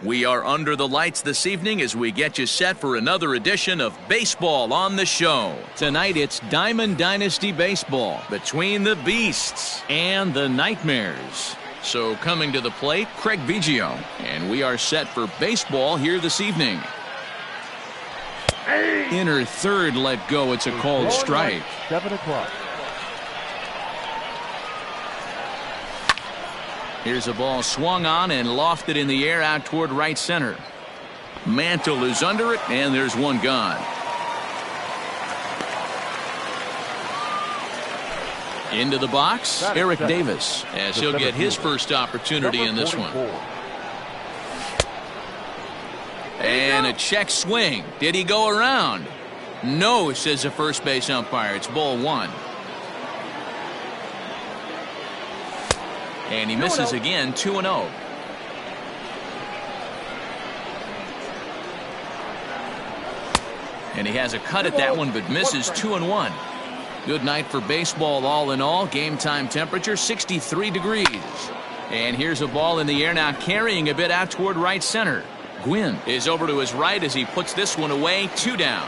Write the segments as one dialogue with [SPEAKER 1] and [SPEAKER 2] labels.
[SPEAKER 1] We are under the lights this evening as we get you set for another edition of Baseball on the Show. Tonight it's Diamond Dynasty Baseball between the Beasts and the Nightmares. So coming to the plate, Craig Biggio, and we are set for baseball here this evening. Inner third let go. It's a called strike.
[SPEAKER 2] 7 o'clock.
[SPEAKER 1] Here's a ball swung on and lofted in the air out toward right center. Mantle is under it, and there's one gone. Into the box, Eric Davis, as he'll get his first opportunity in this one. And a check swing. Did he go around? No, says the first base umpire. It's ball one. And he misses again, 2-0. And he has a cut at that one, but misses 2-1. Good night for baseball all in all. Game time temperature 63 degrees. And here's a ball in the air now, carrying a bit out toward right center. Gwynn is over to his right as he puts this one away. 2 down.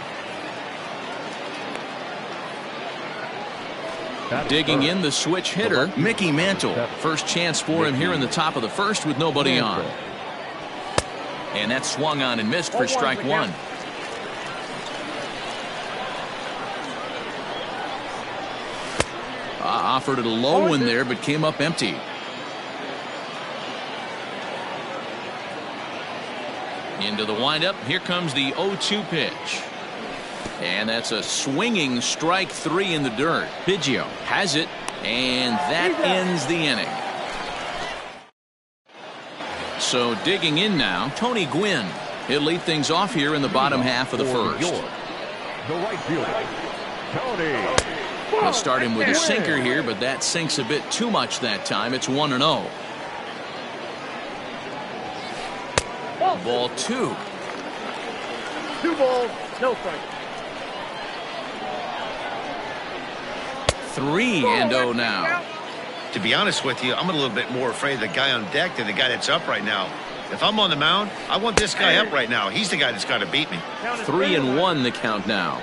[SPEAKER 1] Digging in the switch hitter, Mickey Mantle. First chance for him here in the top of the first with nobody on. And that swung on and missed for strike one. Offered it a low one there, but came up empty. Into the windup. Here comes the 0-2 pitch. And that's a swinging strike 3 in the dirt. Biggio has it, and that ends the inning. So digging in now, Tony Gwynn. He'll lead things off here in the bottom half of the first.
[SPEAKER 2] The right fielder, Tony.
[SPEAKER 1] He'll start him with a sinker here, but that sinks a bit too much that time. It's 1-0. Ball 2.
[SPEAKER 2] 2 balls, no strike.
[SPEAKER 1] 3-0 now.
[SPEAKER 3] To be honest with you, I'm a little bit more afraid of the guy on deck than the guy that's up right now. If I'm on the mound, I want this guy up right now. He's the guy that's got to beat me.
[SPEAKER 1] 3-1 the count now.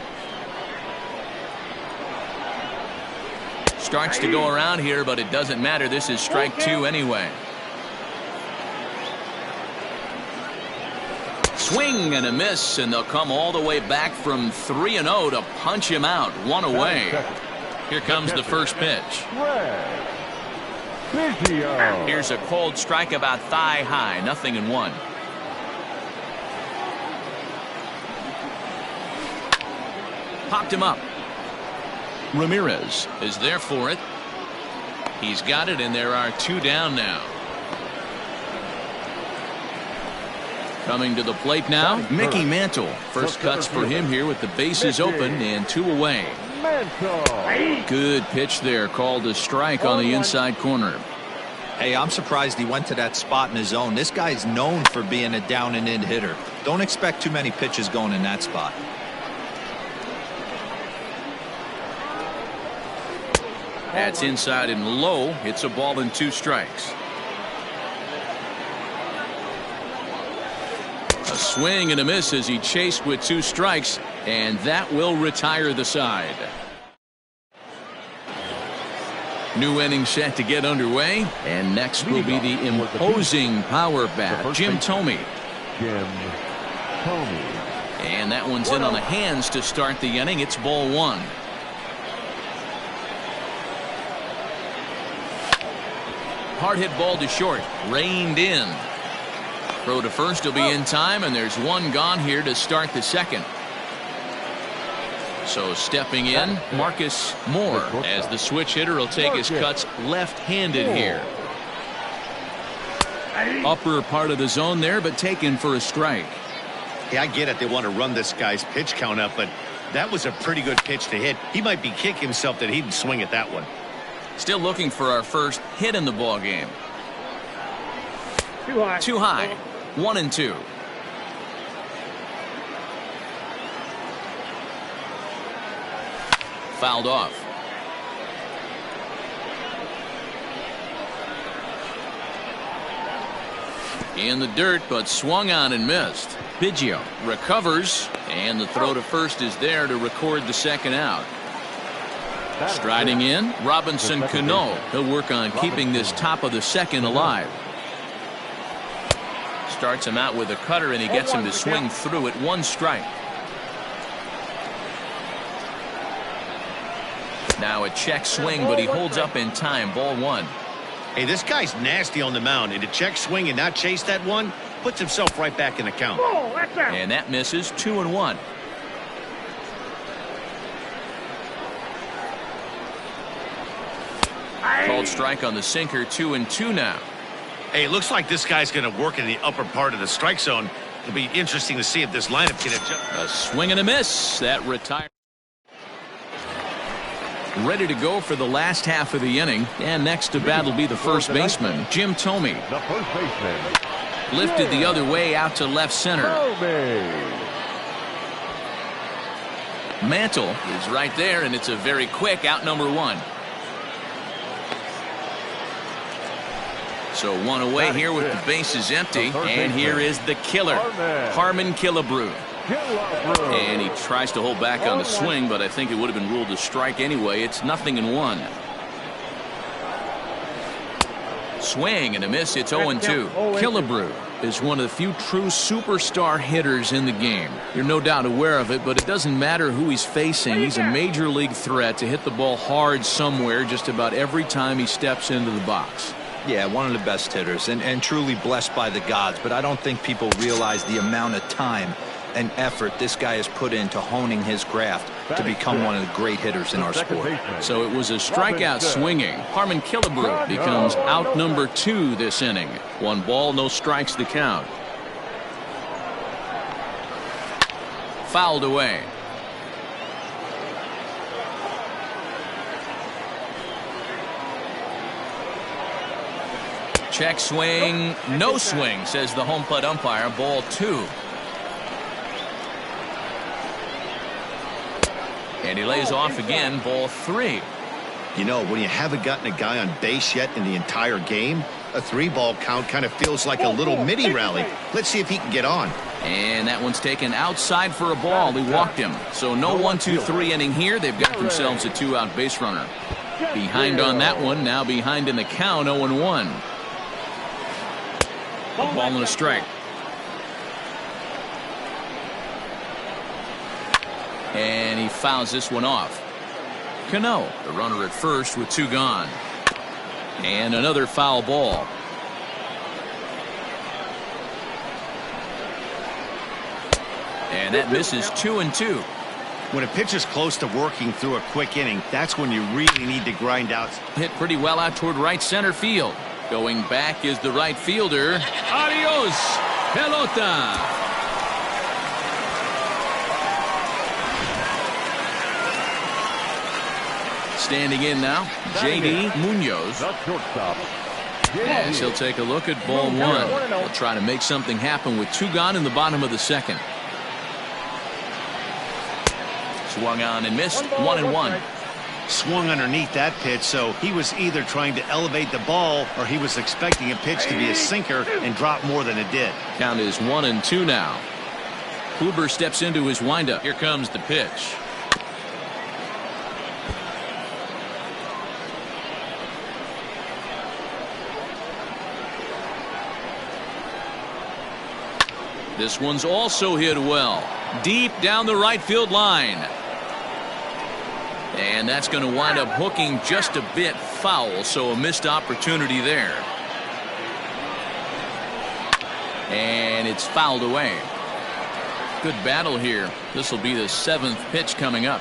[SPEAKER 1] Starts to go around here, but it doesn't matter. This is strike 2 anyway. Swing and a miss, and they'll come all the way back from 3-0 to punch him out. 1 away. Here comes the first pitch. Here's a cold strike about thigh high. 0-1. Popped him up. Ramirez is there for it. He's got it, and there are 2 down now. Coming to the plate now, Mickey Mantle. First cuts for him here with the bases open and 2 away. Good pitch there, called a strike on the inside corner.
[SPEAKER 4] Hey, I'm surprised he went to that spot in his zone. This guy's known for being a down and in hitter. Don't expect too many pitches going in that spot.
[SPEAKER 1] That's inside and low. It's a ball and 2 strikes. A swing and a miss as he chased with 2 strikes, and that will retire the side. New inning set to get underway, and next will be the imposing power bat, Jim Thome. And that one's in on the hands to start the inning. It's ball 1. Hard hit ball to short, reined in. Throw to first will be in time, and there's 1 gone here to start the second. So stepping in, Marcus Moore, as the switch hitter will take his cuts left-handed here. Upper part of the zone there, but taken for a strike.
[SPEAKER 3] Yeah, I get it. They want to run this guy's pitch count up, but that was a pretty good pitch to hit. He might be kicking himself that he didn't swing at that one.
[SPEAKER 1] Still looking for our first hit in the ball game.
[SPEAKER 2] Too high.
[SPEAKER 1] Too high. 1-2. Fouled off. In the dirt, but swung on and missed. Biggio recovers, and the throw to first is there to record the second out. Striding in, Robinson Cano. He'll work on keeping this top of the second alive. Starts him out with a cutter, and he gets him to swing through it. 1 strike. Now a check swing, but he holds up in time. Ball 1.
[SPEAKER 3] Hey, this guy's nasty on the mound, and to check swing and not chase that one puts himself right back in the count.
[SPEAKER 1] And that misses. 2-1. Called strike on the sinker. 2-2 now.
[SPEAKER 3] Hey, it looks like this guy's going to work in the upper part of the strike zone. It'll be interesting to see if this lineup can adjust.
[SPEAKER 1] A swing and a miss. That retires. Ready to go for the last half of the inning. And next to bat will be the first baseman, Jim Thome.
[SPEAKER 2] The first baseman.
[SPEAKER 1] Lifted the other way out to left center. Mantle is right there, and it's a very quick out. Number 1. So 1 away here with the bases empty. And here is the killer, Harmon Killebrew. And he tries to hold back on the swing, but I think it would have been ruled a strike anyway. It's 0-1. Swing and a miss. It's 0-2. Killebrew is one of the few true superstar hitters in the game. You're no doubt aware of it, but it doesn't matter who he's facing. He's a major league threat to hit the ball hard somewhere just about every time he steps into the box.
[SPEAKER 4] Yeah, one of the best hitters and truly blessed by the gods, but I don't think people realize the amount of time and effort this guy has put into honing his craft to become one of the great hitters in our sport.
[SPEAKER 1] So it was a strikeout swinging. Harmon Killebrew becomes out number 2 this inning. 1 ball, no strikes the count. Fouled away. Check swing, no swing, says the home plate umpire. Ball 2. And he lays off again. Ball 3.
[SPEAKER 3] You know, when you haven't gotten a guy on base yet in the entire game, a 3-ball count kind of feels like a little mini rally. Let's see if he can get on.
[SPEAKER 1] And that one's taken outside for a ball. He walked him. So no 1-2-3 inning here. They've got themselves a 2-out base runner. Behind on that one. Now behind in the count. 0-1. A ball and a strike. And he fouls this one off. Cano, the runner at first with 2 gone. And another foul ball. And that misses. 2-2.
[SPEAKER 3] When a pitcher's close to working through a quick inning, that's when you really need to grind out.
[SPEAKER 1] Hit pretty well out toward right center field. Going back is the right fielder. Adios, pelota. Standing in now, J.D. Munoz. As he'll take a look at ball 1. He'll try to make something happen with 2 gone in the bottom of the second. Swung on and missed. 1-1.
[SPEAKER 3] Swung underneath that pitch, so he was either trying to elevate the ball or he was expecting a pitch to be a sinker and drop more than it did.
[SPEAKER 1] Count is 1-2 now. Kluber steps into his windup. Here comes the pitch. This one's also hit well. Deep down the right field line. And that's going to wind up hooking just a bit foul, so a missed opportunity there. And it's fouled away. Good battle here. This will be the 7th pitch coming up.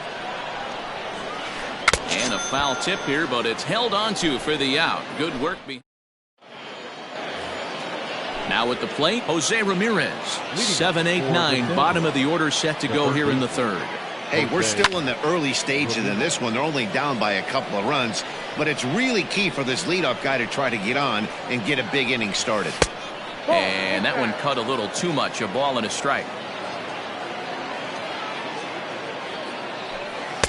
[SPEAKER 1] And a foul tip here, but it's held onto for the out. Good work. Now at the plate, Jose Ramirez. 7-8-9, bottom of the order set to go here in the 3rd.
[SPEAKER 3] Hey, we're still in the early stages in this one. They're only down by a couple of runs, but it's really key for this leadoff guy to try to get on and get a big inning started.
[SPEAKER 1] And that one cut a little too much. A ball and a strike.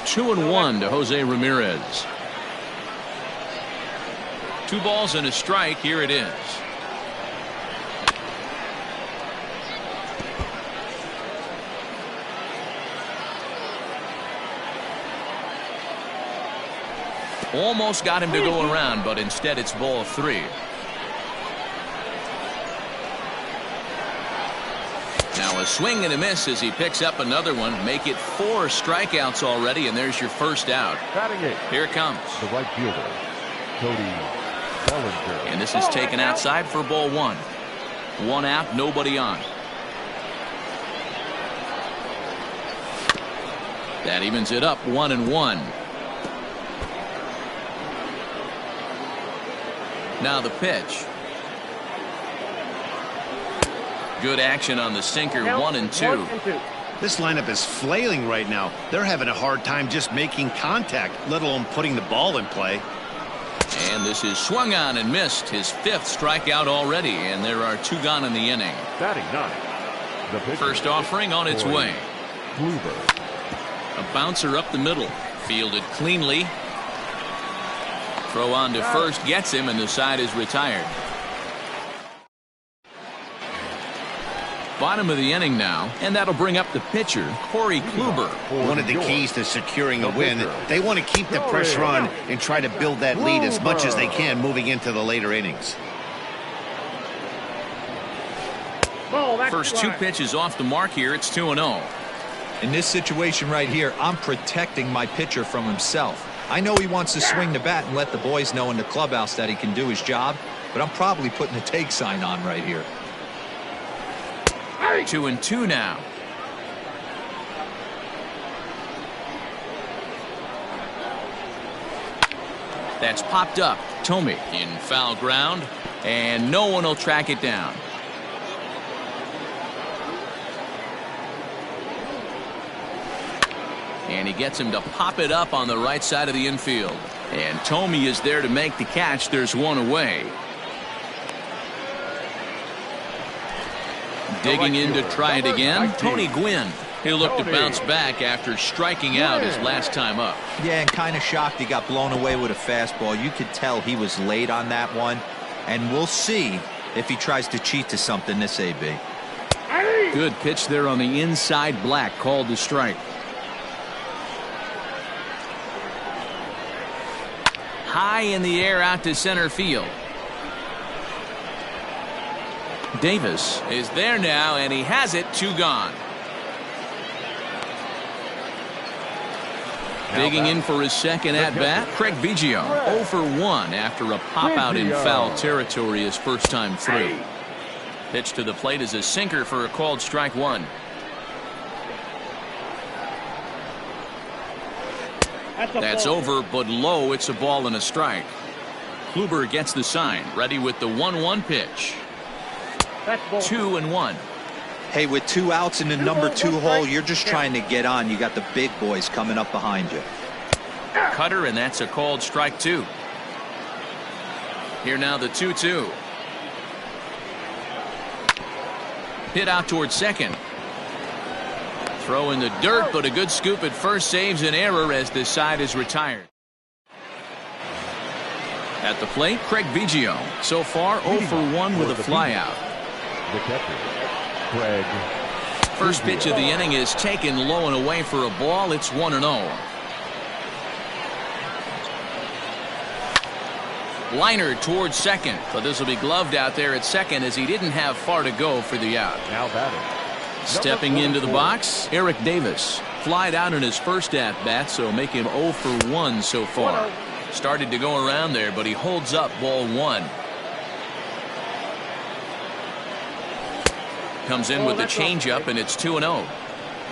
[SPEAKER 1] 2-1 to Jose Ramirez. 2 balls and a strike. Here it is. Almost got him to go around, but instead it's ball 3. Now a swing and a miss as he picks up another one. Make it 4 strikeouts already, and there's your first out.
[SPEAKER 2] Batting it.
[SPEAKER 1] Here it comes.
[SPEAKER 2] The right fielder, Cody Bellinger.
[SPEAKER 1] And this is taken outside for ball 1. 1 out, nobody on. That evens it up 1-1. Now the pitch. Good action on the sinker. 1-2.
[SPEAKER 3] This lineup is flailing right now. They're having a hard time just making contact, let alone putting the ball in play.
[SPEAKER 1] And this is swung on and missed. His 5th strikeout already, and there are 2 gone in the inning.
[SPEAKER 2] Batting 9. The pitcher,
[SPEAKER 1] First offering on its way.
[SPEAKER 2] Kluber.
[SPEAKER 1] A bouncer up the middle. Fielded cleanly. Throw on to first gets him, and the side is retired. Bottom of the inning now, and that'll bring up the pitcher, Corey Kluber.
[SPEAKER 3] One of the keys to securing a win, they want to keep the pressure on and try to build that lead as much as they can moving into the later innings.
[SPEAKER 1] First 2 pitches off the mark here. It's 2-0.
[SPEAKER 4] In this situation right here, I'm protecting my pitcher from himself. I know he wants to swing the bat and let the boys know in the clubhouse that he can do his job, but I'm probably putting a take sign on right here.
[SPEAKER 1] 2-2 now. That's popped up. Tomey in foul ground, and no one will track it down. And he gets him to pop it up on the right side of the infield. And Tomey is there to make the catch. There's 1 away. Digging in to try it again, Tony Gwynn. He'll look to bounce back after striking out his last time up.
[SPEAKER 4] Yeah, and kind of shocked he got blown away with a fastball. You could tell he was late on that one. And we'll see if he tries to cheat to something this AB.
[SPEAKER 1] Good pitch there on the inside. Black called to strike. High in the air out to center field. Davis is there now, and he has it. 2 gone. Digging in for his second at-bat, Craig Biggio. 0 for 1 after a pop-out in foul territory his first time through. Pitch to the plate is a sinker for a called strike 1. That's over, but low. It's a ball and a strike. Kluber gets the sign. Ready with the 1-1 pitch. 2-1.
[SPEAKER 4] Hey, with 2 outs in the number 2 hole, you're just trying to get on. You got the big boys coming up behind you.
[SPEAKER 1] Cutter, and that's a called strike 2. Here now the 2-2. Hit out towards second. Throw in the dirt, but a good scoop at first saves an error as this side is retired. At the plate, Craig Biggio. So far 0 for 1 with a flyout.
[SPEAKER 2] The catcher, Craig.
[SPEAKER 1] First pitch of the inning is taken low and away for a ball. It's 1-0. Liner towards second, but this will be gloved out there at second as he didn't have far to go for the out.
[SPEAKER 2] Now batting.
[SPEAKER 1] Stepping into the box, Eric Davis. Flied out in his first at-bat, so make him 0 for 1 so far. Started to go around there, but he holds up ball 1. Comes in with the changeup, and it's 2-0.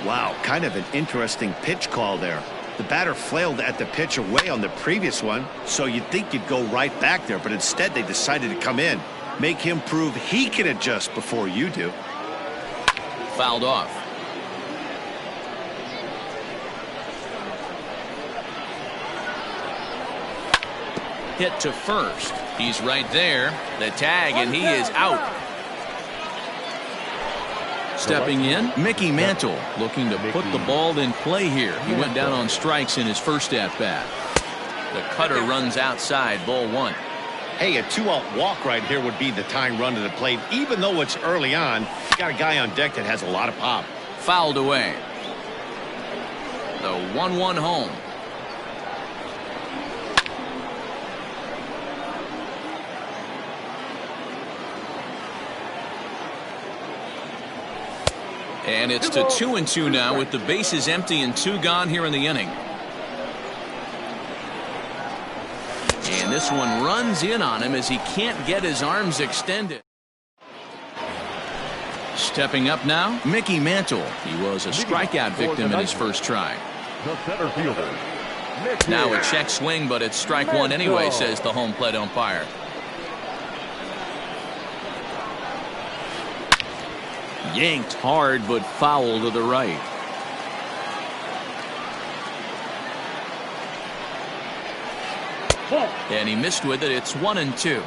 [SPEAKER 3] Wow, kind of an interesting pitch call there. The batter flailed at the pitch away on the previous one, so you'd think you'd go right back there, but instead they decided to come in. Make him prove he can adjust before you do.
[SPEAKER 1] Fouled off. Hit to first. He's right there. The tag, and he is out. Stepping in, Mickey Mantle looking to put the ball in play here. He went down on strikes in his first at-bat. The cutter runs outside, ball 1.
[SPEAKER 3] Hey, a 2-out walk right here would be the tying run to the plate. Even though it's early on, you got a guy on deck that has a lot of pop.
[SPEAKER 1] Fouled away. The 1-1 home. And it's to 2-2 now with the bases empty and 2 gone here in the inning. And this one runs in on him as he can't get his arms extended. Stepping up now, Mickey Mantle. He was a strikeout victim in his first try.
[SPEAKER 2] The center fielder.
[SPEAKER 1] Now a check swing, but it's strike one anyway, says the home plate umpire. Yanked hard, but foul to the right. And he missed with it. It's 1-2.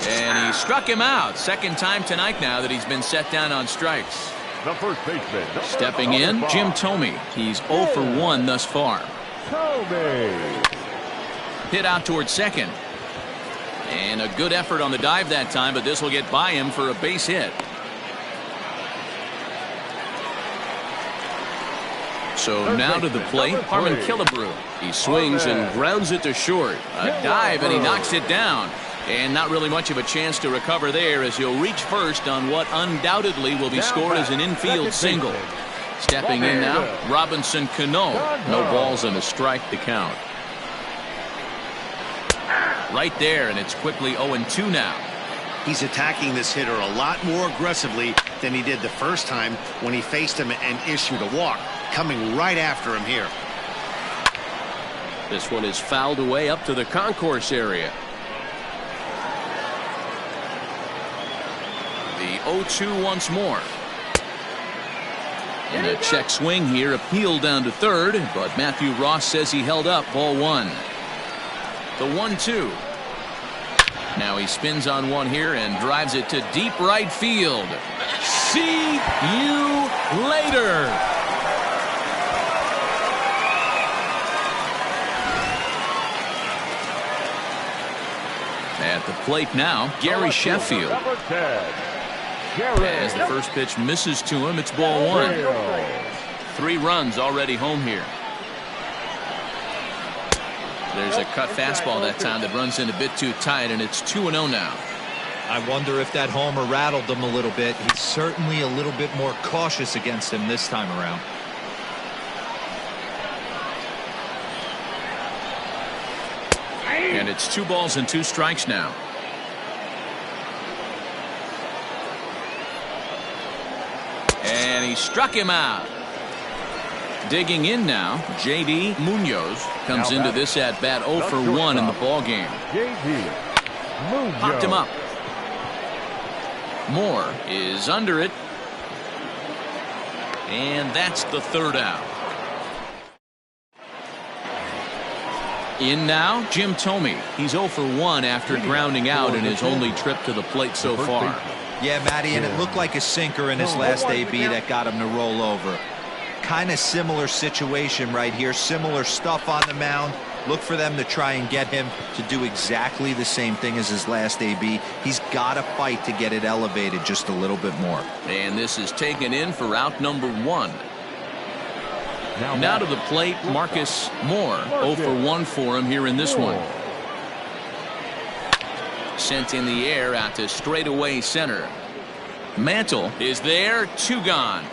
[SPEAKER 1] And he struck him out. Second time tonight now that he's been set down on strikes.
[SPEAKER 2] The first baseman.
[SPEAKER 1] Stepping in, Jim Thome. He's 0 for 1 thus far.
[SPEAKER 2] Thome.
[SPEAKER 1] Hit out towards second. And a good effort on the dive that time, but this will get by him for a base hit. So now to the plate, Harmon Killebrew. He swings and grounds it to short. A dive, and he knocks it down. And not really much of a chance to recover there as he'll reach first on what undoubtedly will be scored as an infield single. Stepping in now, Robinson Cano. No balls and a strike to count. Right there, and it's quickly 0-2 now.
[SPEAKER 3] He's attacking this hitter a lot more aggressively than he did the first time when he faced him and issued a walk. Coming right after him here.
[SPEAKER 1] This one is fouled away up to the concourse area. The 0-2 once more. And a check swing here, appealed down to third, but Matthew Ross says he held up, ball one. The 1-2. Now he spins on one here and drives it to deep right field. See you later. At the plate now, Gary Sheffield. As the first pitch misses to him, it's ball one. 3 runs already home here. There's a cut fastball that time that runs in a bit too tight, and it's 2-0 now.
[SPEAKER 4] I wonder if that homer rattled him a little bit. He's certainly a little bit more cautious against him this time around.
[SPEAKER 1] And it's 2 balls and 2 strikes now. And he struck him out. Digging in now, J.D. Munoz comes into this at bat 0 for 1 in the ball game. Popped him up. Moore is under it. And that's the 3rd out. In now, Jim Thome. He's 0 for 1 after grounding out in his only trip to the plate so far.
[SPEAKER 4] Yeah, Matty, and it looked like a sinker in his last AB that got him to roll over. Kind of similar situation right here. Similar stuff on the mound. Look for them to try and get him to do exactly the same thing as his last AB. He's got to fight to get it elevated just a little bit more.
[SPEAKER 1] And this is taken in for out number 1. Now to the plate, Marcus Moore. 0 for 1 for him here in this one. Sent in the air out to straightaway center. Mantle is there, 2 gone.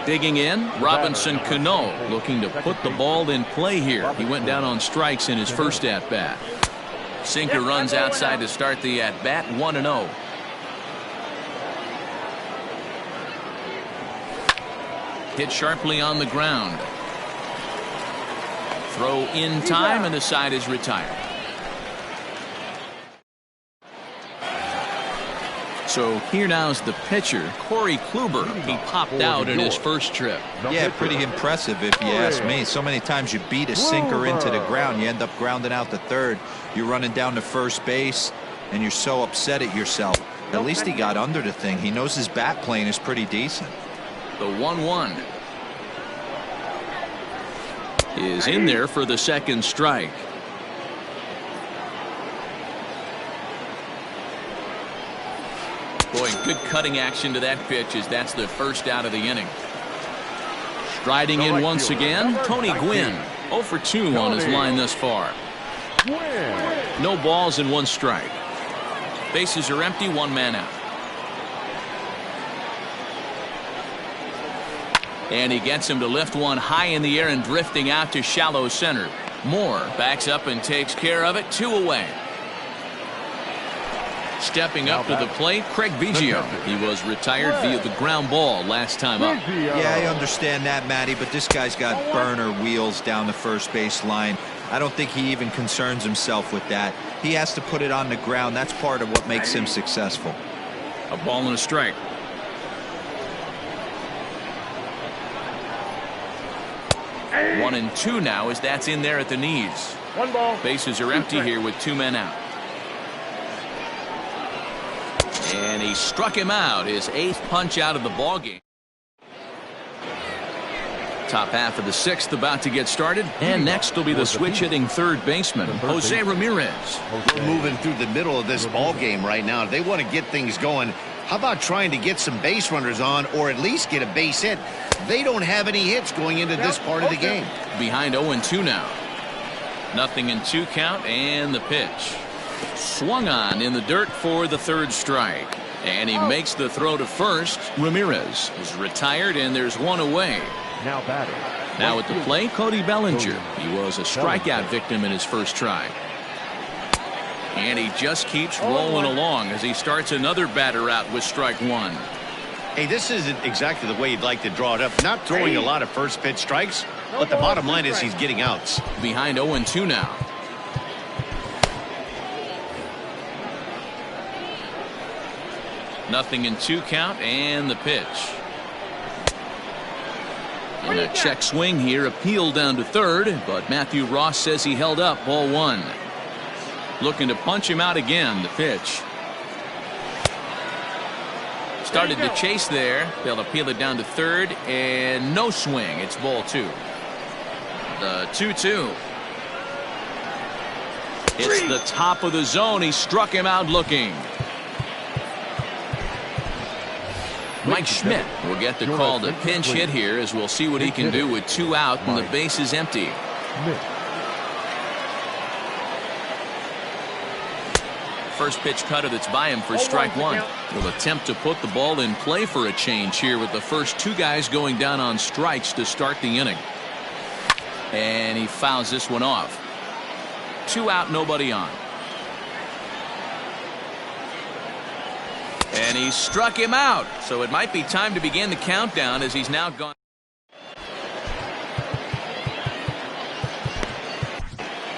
[SPEAKER 1] Digging in, Robinson Cano looking to put the ball in play here. He went down on strikes in his first at-bat. Sinker runs outside to start the at-bat, 1-0. Hit sharply on the ground. Throw in time, and the side is retired. So here now is the pitcher, Corey Kluber. He popped out in his first trip.
[SPEAKER 4] Yeah, pretty impressive if you ask me. So many times you beat a sinker into the ground, you end up grounding out to third. You're running down to first base, and you're so upset at yourself. At least he got under the thing. He knows his bat plane is pretty decent.
[SPEAKER 1] The 1-1 is in there for the 2nd strike. Boy, good cutting action to that pitch as that's the 1st out of the inning. Striding in once again, Tony Gwynn. 0 for 2 on his line thus far. No balls and 1 strike. Bases are empty, 1 man out. And he gets him to lift one high in the air and drifting out to shallow center. Moore backs up and takes care of it. 2 away. Stepping up to the plate, Craig Biggio. He was retired via the ground ball last time up.
[SPEAKER 4] Yeah, I understand that, Matty, but this guy's got burner wheels down the first base line. I don't think he even concerns himself with that. He has to put it on the ground. That's part of what makes him successful.
[SPEAKER 1] A ball and a strike. One and 2 now as that's in there at the knees.
[SPEAKER 5] 1 ball.
[SPEAKER 1] Bases are empty here with 2 men out. And he struck him out, his 8th punch out of the ballgame. Top half of the 6th about to get started, and next will be the switch-hitting third baseman, Jose Ramirez.
[SPEAKER 3] We're moving through the middle of this ball game right now. If they want to get things going, how about trying to get some base runners on or at least get a base hit? They don't have any hits going into this part of the game.
[SPEAKER 1] Behind 0-2 now. 0-2 count, and the pitch. Swung on in the dirt for the 3rd strike. And he makes the throw to first. Ramirez is retired, and there's 1 away.
[SPEAKER 2] Now batting.
[SPEAKER 1] Now at the plate, Cody Bellinger. He was a strikeout victim in his first try. And he just keeps rolling along as he starts another batter out with strike 1.
[SPEAKER 3] Hey, this isn't exactly the way you'd like to draw it up. Not throwing a lot of first pitch strikes, but the bottom line is he's getting outs.
[SPEAKER 1] Behind 0-2 now. Nothing in 2 count, and the pitch. And a check swing here, appealed down to third, but Matthew Ross says he held up. Ball 1. Looking to punch him out again. The pitch. Started to chase there. They'll appeal it down to third, and no swing. It's ball 2. The 2-2. It's the top of the zone. He struck him out looking. Mike Schmidt will get the call to pinch hit here, as we'll see what he can do with 2 out and the base is empty. First pitch cutter that's by him for strike 1. Will attempt to put the ball in play for a change here with the first 2 guys going down on strikes to start the inning. And he fouls this one off. 2 out, nobody on. And he struck him out, so it might be time to begin the countdown as he's now gone.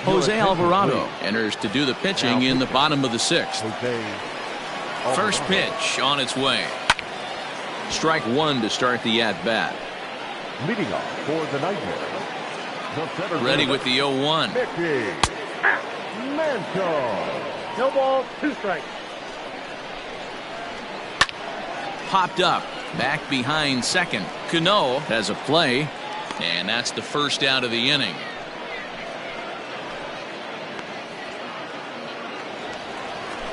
[SPEAKER 1] Jose Alvarado enters to do the pitching in the bottom of the 6th. First pitch on its way. Strike 1 to start the at-bat.
[SPEAKER 2] Leading off for the Nightmare.
[SPEAKER 1] Ready with the 0-1.
[SPEAKER 5] No ball, 2 strikes.
[SPEAKER 1] Popped up, back behind second. Cano has a play, and that's the first out of the inning.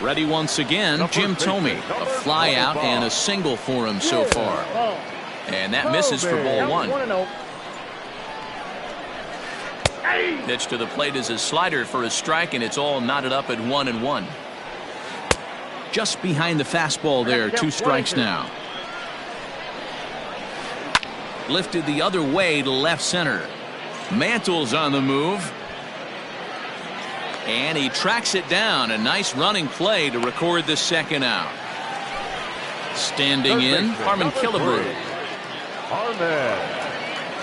[SPEAKER 1] Ready once again, Jim Thome. A fly out and a single for him so far. And that misses for ball 1. Pitch to the plate is a slider for a strike, and it's all knotted up at 1-1. Just behind the fastball there, 2 strikes now. Lifted the other way to left center. Mantle's on the move. And he tracks it down. A nice running play to record the 2nd out. Standing in, Harmon Killebrew.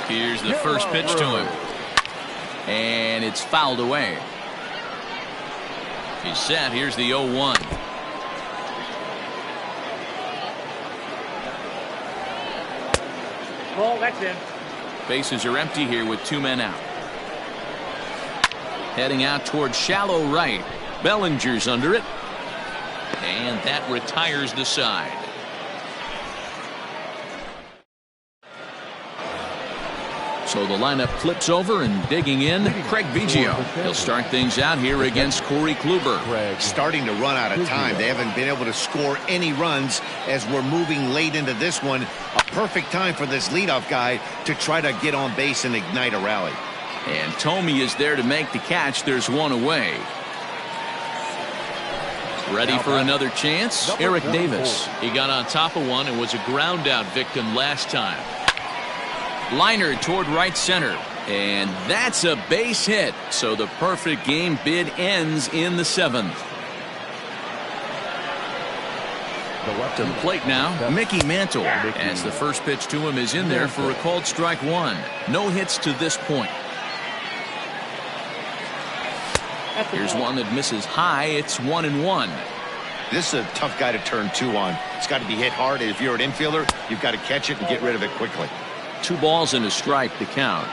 [SPEAKER 1] Here's the first pitch to him. And it's fouled away. He's set. Here's the 0-1.
[SPEAKER 5] Ball, that's in.
[SPEAKER 1] Bases are empty here with 2 men out. Heading out towards shallow right. Bellinger's under it. And that retires the side. So the lineup flips over, and digging in, Craig Biggio. He'll start things out here against Corey Kluber.
[SPEAKER 3] Starting to run out of time. They haven't been able to score any runs as we're moving late into this one. A perfect time for this leadoff guy to try to get on base and ignite a rally.
[SPEAKER 1] And Tomey is there to make the catch. There's one away. Ready for another chance? Eric Davis. He got on top of one and was a ground out victim last time. Liner toward right center. And that's a base hit. So the perfect game bid ends in the 7th. To the plate now, Mickey Mantle. As the first pitch to him is in there for a called strike one. No hits to this point. Here's one that misses high. It's 1-1.
[SPEAKER 3] This is a tough guy to turn two on. It's got to be hit hard. If you're an infielder, you've got to catch it and get rid of it quickly.
[SPEAKER 1] 2 balls and a strike to count.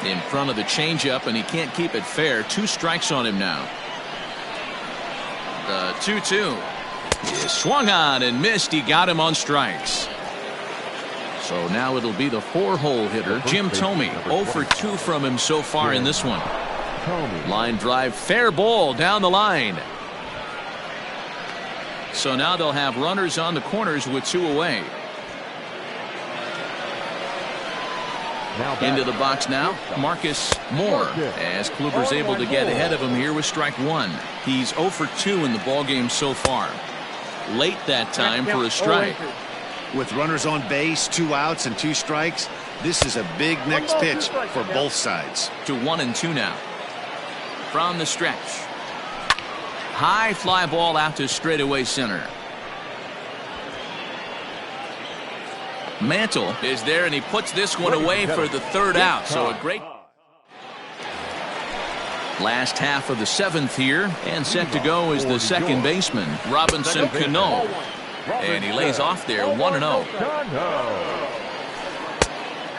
[SPEAKER 1] In front of the changeup, and he can't keep it fair. 2 strikes on him now. The 2-2. He swung on and missed. He got him on strikes. So now it'll be the 4-hole hitter, Jim Tomey. 0 for 2 from him so far in this one. Line drive, fair ball down the line. So now they'll have runners on the corners with 2 away. Into the box now, Marcus Moore, as Kluber's able to get ahead of him here with strike 1. He's 0 for 2 in the ballgame so far. Late that time for a strike.
[SPEAKER 3] With runners on base, 2 outs and 2 strikes, this is a big next pitch for both sides.
[SPEAKER 1] To 1-2 now. From the stretch. High fly ball out to straightaway center. Mantle is there, and he puts this one away for the 3rd out. So a great last half of the 7th here, and set to go is the second baseman, Robinson Cano. And he lays off there, 1-0.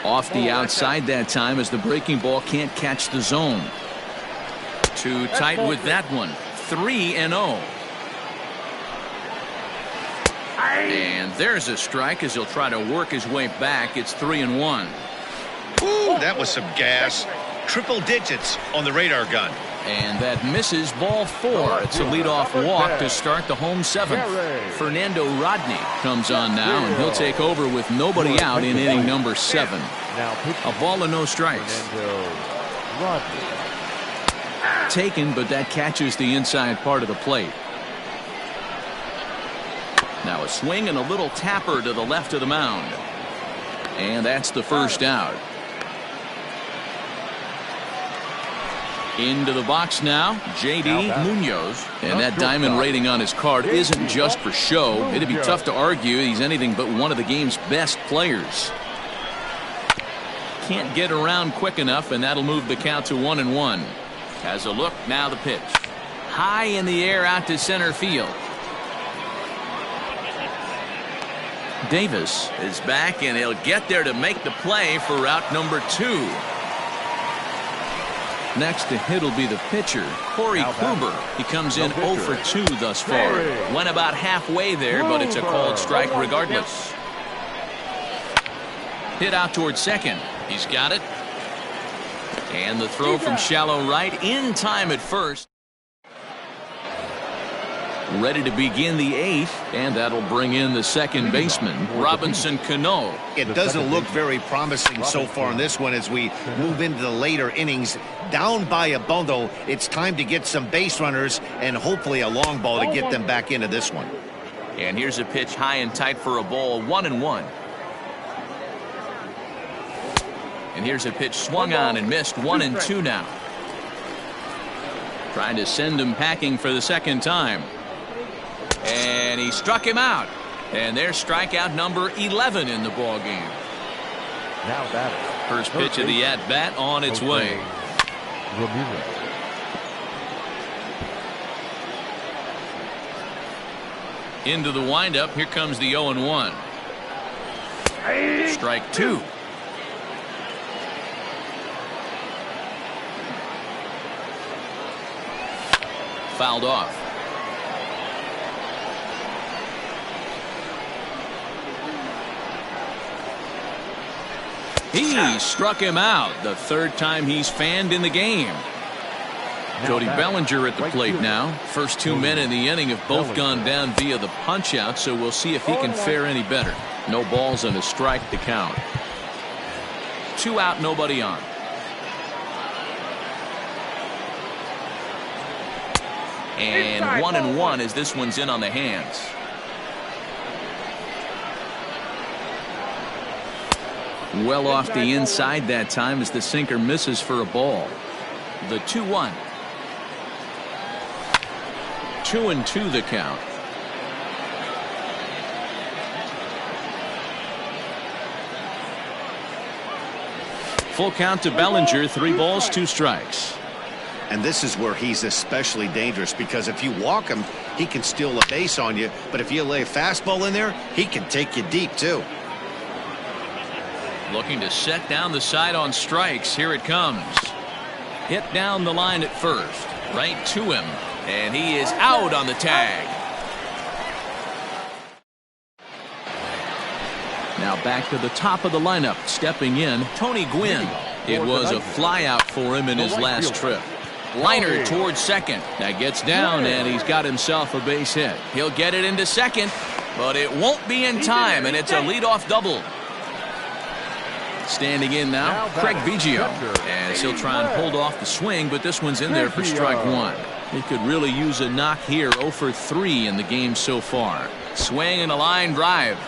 [SPEAKER 1] Off the outside that time as the breaking ball can't catch the zone. Too tight with that one. 3-0. And there's a strike as he'll try to work his way back. It's 3-1.
[SPEAKER 3] Ooh, that was some gas. Triple digits on the radar gun.
[SPEAKER 1] And that misses, ball 4. It's a leadoff walk to start the home 7th. Fernando Rodney comes on now, and he'll take over with nobody out in inning number 7. A ball and no strikes. Taken, but that catches the inside part of the plate. Now a swing and a little tapper to the left of the mound. And that's the first out. Into the box now, J.D. Munoz. And that diamond rating on his card isn't just for show. It'd be tough to argue he's anything but one of the game's best players. Can't get around quick enough, and that'll move the count to 1-1. Has a look, now the pitch. High in the air out to center field. Davis is back, and he'll get there to make the play for out number 2. Next to hit will be the pitcher, Corey Kluber. He comes in 0 for 2 thus far. Went about halfway there, but it's a called strike regardless. Hit out towards second. He's got it. And the throw from shallow right in time at first. Ready to begin the 8th, and that'll bring in the second baseman, Robinson Cano.
[SPEAKER 3] It doesn't look very promising so far in this one as we move into the later innings. Down by a bundle, it's time to get some base runners and hopefully a long ball to get them back into this one.
[SPEAKER 1] And here's a pitch high and tight for a ball, 1-1. And here's a pitch swung on and missed, 1-2 now. Trying to send him packing for the second time. And he struck him out. And there's strikeout number 11 in the ball game.
[SPEAKER 2] Now batter.
[SPEAKER 1] First pitch of the at-bat on its way. Into the windup. Here comes the 0-1. Strike 2. Fouled off. He struck him out, the 3rd time he's fanned in the game. Cody Bellinger at the plate now. First 2 men in the inning have both gone down via the punch out, so we'll see if he can fare any better. No balls and a strike to count. 2 out, nobody on. And 1-1 as this one's in on the hands. Well off the inside that time as the sinker misses for a ball. The 2-1. 2-2 the count. Full count to Bellinger. 3 balls, 2 strikes.
[SPEAKER 3] And this is where he's especially dangerous, because if you walk him, he can steal a base on you. But if you lay a fastball in there, he can take you deep too.
[SPEAKER 1] Looking to set down the side on strikes. Here it comes. Hit down the line at first. Right to him. And he is out on the tag. Now back to the top of the lineup. Stepping in, Tony Gwynn. It was a fly out for him in his last trip. Liner towards second. That gets down, and he's got himself a base hit. He'll get it into second, but it won't be in time, and it's a leadoff double. Standing in now, Craig Biggio, as he'll try and hold off the swing, but this one's in there for strike 1. He could really use a knock here. 0 for 3 in the game so far. Swing and a line drive.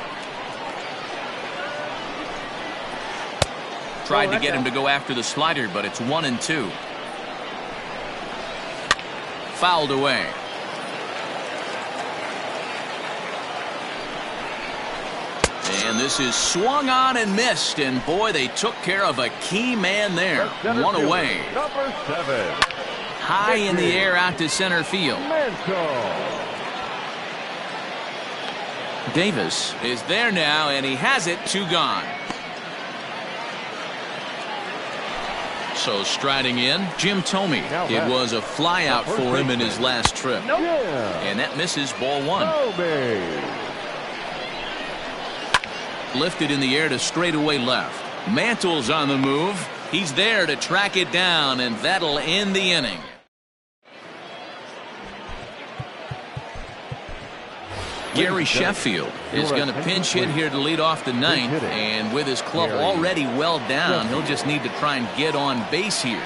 [SPEAKER 1] Tried to get him to go after the slider, but it's 1-2. Fouled away. And this is swung on and missed, and boy, they took care of a key man there. 1 away.
[SPEAKER 2] Number 7.
[SPEAKER 1] High in the air out to center field. Davis is there now, and he has it. 2 gone. So striding in, Jim Thome. It was a fly out for him in his last trip. And that misses, ball 1. Lifted in the air to straightaway left. Mantle's on the move. He's there to track it down, and that'll end the inning. Gary Sheffield is going to pinch hit here to lead off the 9th, and with his club already well down, he'll just need to try and get on base here.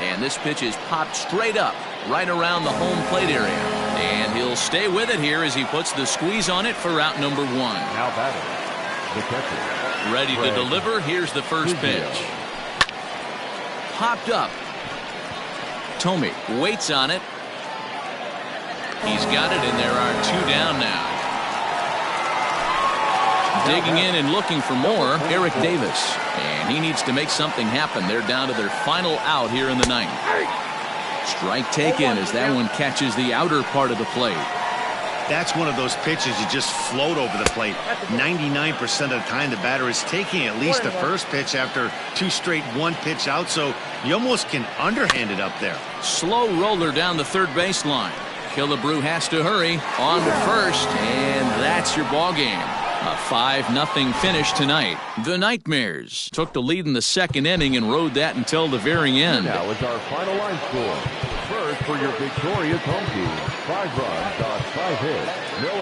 [SPEAKER 1] And this pitch is popped straight up right around the home plate area, and he'll stay with it here as he puts the squeeze on it for out number 1.
[SPEAKER 2] Now batting, the catcher.
[SPEAKER 1] Ready to deliver. Here's the first pitch. Popped up. Thome waits on it. He's got it, and there are 2 down now. Digging in and looking for more, Eric Davis. And he needs to make something happen. They're down to their final out here in the 9th. Strike taken as that one catches the outer part of the plate.
[SPEAKER 3] That's one of those pitches you just float over the plate. 99% of the time the batter is taking at least the first pitch after 2 straight 1-pitch out, so you almost can underhand it up there.
[SPEAKER 1] Slow roller down the third baseline. Killebrew has to hurry on to first, and that's your ball game. A 5-0 finish tonight. The Nightmares took the lead in the 2nd inning and rode that until the very end.
[SPEAKER 2] Now it's our final line score. First for your victorious home team, 5 runs on 5 hits. No